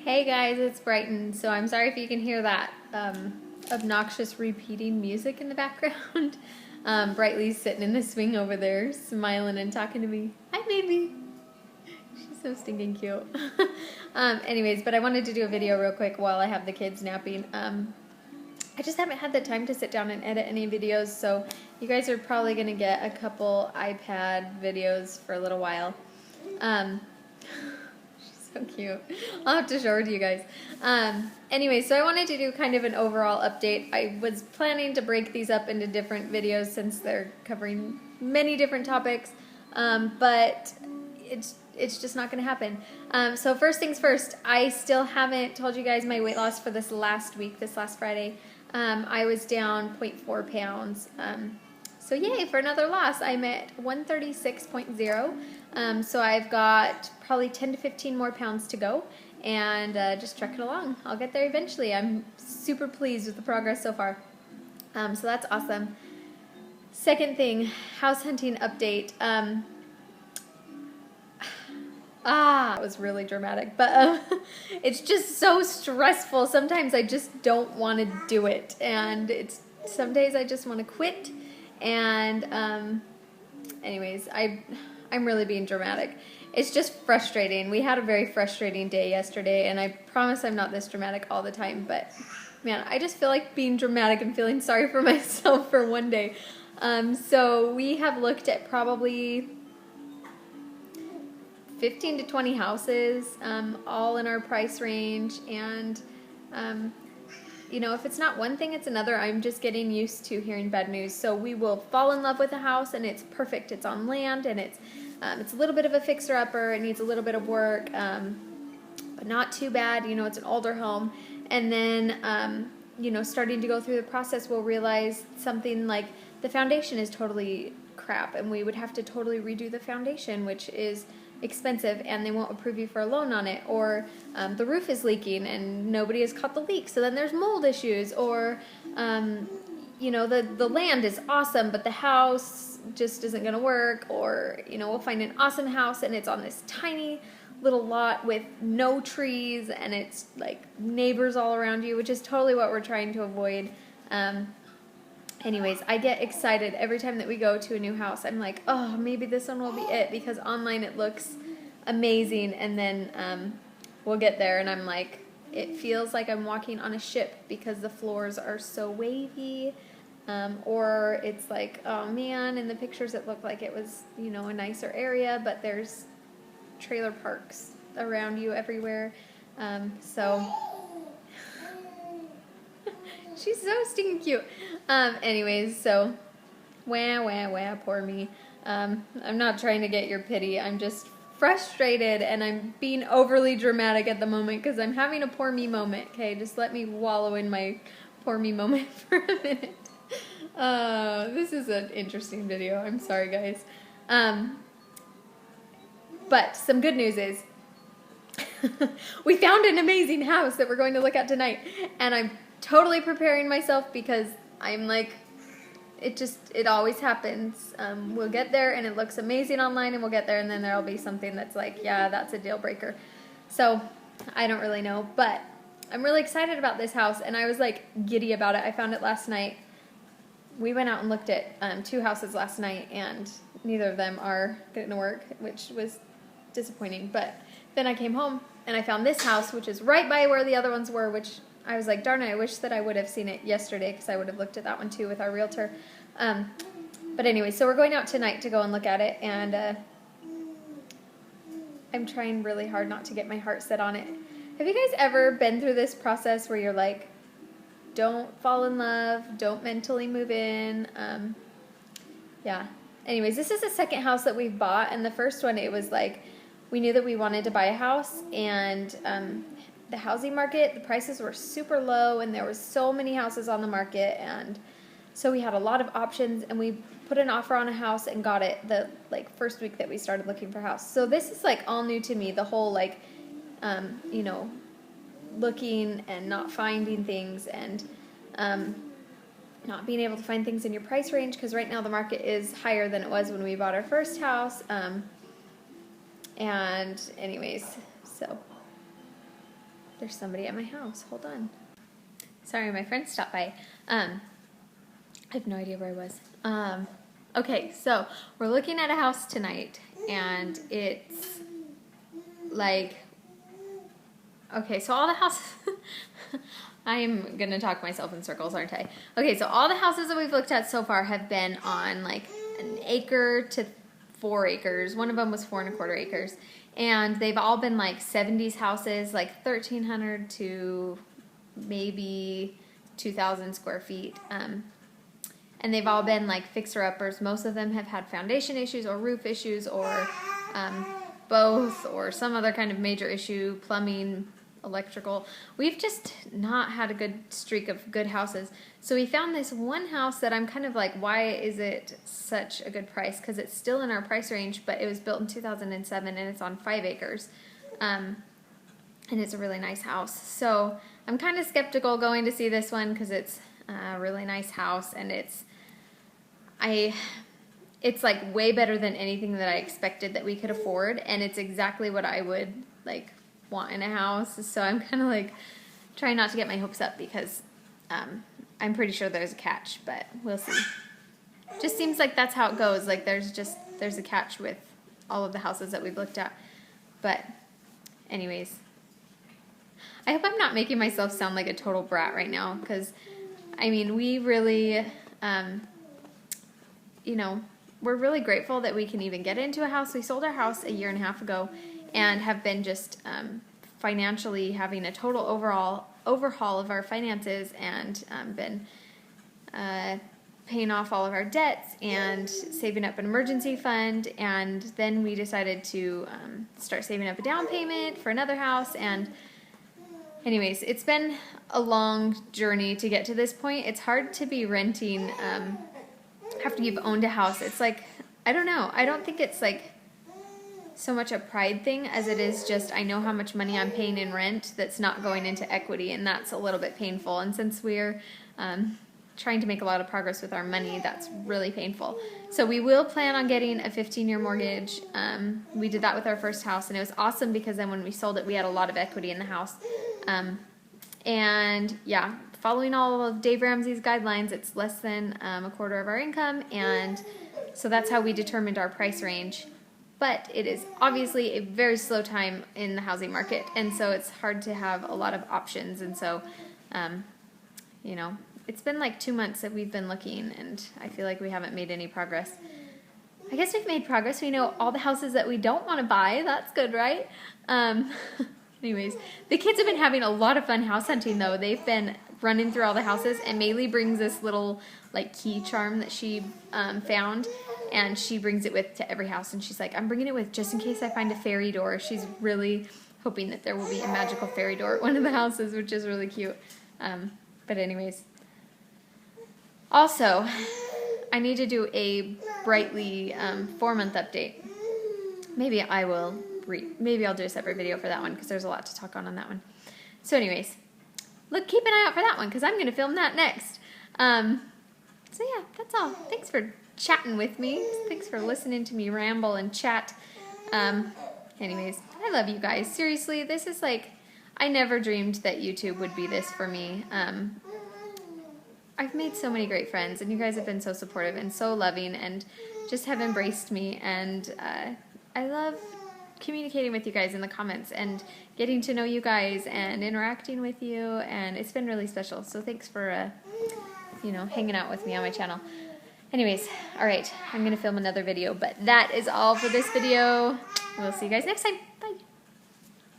Hey guys, it's Brighton. So I'm sorry if you can hear that obnoxious repeating music in the background. Brightly's sitting in the swing over there, smiling and talking to me. Hi, baby. She's so stinking cute. Anyways, but I wanted to do a video real quick while I have the kids napping. I just haven't had the time to sit down and edit any videos, so you guys are probably going to get a couple iPad videos for a little while. So cute. I'll have to show her to you guys. Anyway, so I wanted to do kind of an overall update. I was planning to break these up into different videos since they're covering many different topics, but it's just not going to happen. So first things first, I still haven't told you guys my weight loss for this last week, this last Friday. I was down 0.4 pounds. So yay, for another loss. I'm at 136.0. So I've got probably 10 to 15 more pounds to go, and just truck it along. I'll get there eventually. I'm super pleased with the progress so far. So that's awesome. Second thing, house hunting update. It was really dramatic, but it's just so stressful. Sometimes I just don't want to do it, and some days I just want to quit. And anyways, I'm really being dramatic. It's just frustrating. We had a very frustrating day yesterday, and I promise I'm not this dramatic all the time, but man, I just feel like being dramatic and feeling sorry for myself for one day. So we have looked at probably 15 to 20 houses, all in our price range, and you know, if it's not one thing, it's another. I'm just getting used to hearing bad news. So we will fall in love with a house, and it's perfect. It's on land, and it's a little bit of a fixer-upper. It needs a little bit of work, but not too bad. You know, it's an older home. And then, you know, starting to go through the process, we'll realize something like the foundation is totally crap, and we would have to totally redo the foundation, which is expensive, and they won't approve you for a loan on it, or the roof is leaking and nobody has caught the leak, so then there's mold issues, or you know, the land is awesome but the house just isn't going to work, or you know, we'll find an awesome house and it's on this tiny little lot with no trees, and it's like neighbors all around you, which is totally what we're trying to avoid. Anyways, I get excited every time that we go to a new house. I'm like, oh, maybe this one will be it, because online it looks amazing, and then we'll get there and I'm like, it feels like I'm walking on a ship because the floors are so wavy, or it's like, oh man, in the pictures it looked like it was, you know, a nicer area, but there's trailer parks around you everywhere. So she's so stinking cute. Anyways, so wah, poor me. I'm not trying to get your pity. I'm just frustrated, and I'm being overly dramatic at the moment because I'm having a poor me moment. Okay, just let me wallow in my poor me moment for a minute. This is an interesting video. I'm sorry, guys. But some good news is we found an amazing house that we're going to look at tonight, and I'm totally preparing myself because I'm like, it always happens. We'll get there and it looks amazing online, and we'll get there and then there'll be something that's like, yeah, that's a deal breaker. So I don't really know, but I'm really excited about this house, and I was like giddy about it. I found it last night. We went out and looked at 2 houses last night, and neither of them are going to work, which was disappointing. But then I came home and I found this house, which is right by where the other ones were, which I was like, darn it, I wish that I would have seen it yesterday, because I would have looked at that one too with our realtor. But anyway, so we're going out tonight to go and look at it, and I'm trying really hard not to get my heart set on it. Have you guys ever been through this process where you're like, don't fall in love, don't mentally move in? Yeah. Anyways, this is the second house that we've bought, and the first one, it was like, we knew that we wanted to buy a house, and the housing market, the prices were super low, and there was so many houses on the market, and so we had a lot of options, and we put an offer on a house and got it the first week that we started looking for a house. So this is like all new to me, the whole like you know, looking and not finding things, and not being able to find things in your price range, because right now the market is higher than it was when we bought our first house. And anyways, so There's somebody at my house. Hold on. Sorry, my friend stopped by. I have no idea where I was. Okay, so we're looking at a house tonight, and it's like, okay, so all the houses, I'm going to talk myself in circles, aren't I? Okay, so all the houses that we've looked at so far have been on like 1 acre to 4 acres. One of them was 4¼ acres. And they've all been like 70s houses, like 1,300 to maybe 2,000 square feet. And they've all been like fixer-uppers. Most of them have had foundation issues or roof issues or both, or some other kind of major issue, plumbing, electrical. We've just not had a good streak of good houses. So we found this one house that I'm kind of like, why is it such a good price? Because it's still in our price range, but it was built in 2007 and it's on 5 acres. And it's a really nice house. So I'm kind of skeptical going to see this one because it's a really nice house, and it's like way better than anything that I expected that we could afford, and it's exactly what I would like want in a house. So I'm kind of like trying not to get my hopes up because I'm pretty sure there's a catch, but we'll see. Just seems like that's how it goes. Like there's a catch with all of the houses that we've looked at. But anyways, I hope I'm not making myself sound like a total brat right now, because I mean, we really, you know, we're really grateful that we can even get into a house. We sold our house 1.5 years ago and have been just financially having a total overhaul of our finances, and been paying off all of our debts and saving up an emergency fund. And then we decided to start saving up a down payment for another house. And anyways, it's been a long journey to get to this point. It's hard to be renting after you've owned a house. It's like, I don't know. I don't think it's like so much a pride thing as it is just I know how much money I'm paying in rent that's not going into equity, and that's a little bit painful. And since we're trying to make a lot of progress with our money, that's really painful. So we will plan on getting a 15-year mortgage. We did that with our first house, and it was awesome because then when we sold it, we had a lot of equity in the house. And yeah, following all of Dave Ramsey's guidelines, it's less than 1/4 of our income, and so that's how we determined our price range. But it is obviously a very slow time in the housing market, and so it's hard to have a lot of options. And so, you know, it's been like 2 months that we've been looking, and I feel like we haven't made any progress. I guess we've made progress. We know all the houses that we don't want to buy. That's good, right? Anyways, the kids have been having a lot of fun house hunting, though. They've been running through all the houses, and Maylee brings this little like key charm that she found, and she brings it with to every house, and she's like, I'm bringing it with just in case I find a fairy door. She's really hoping that there will be a magical fairy door at one of the houses, which is really cute. But anyways, also, I need to do a Brightly 4-month update. Maybe I'll do a separate video for that one because there's a lot to talk on that one. So anyways, keep an eye out for that one because I'm going to film that next. So yeah, that's all. Thanks for chatting with me. Thanks for listening to me ramble and chat. Anyways, I love you guys. Seriously, this is like, I never dreamed that YouTube would be this for me. I've made so many great friends, and you guys have been so supportive and so loving and just have embraced me, and I love communicating with you guys in the comments and getting to know you guys and interacting with you, and it's been really special. So thanks for you know, hanging out with me on my channel. Anyways, alright, I'm gonna film another video, but that is all for this video. We'll see you guys next time. Bye.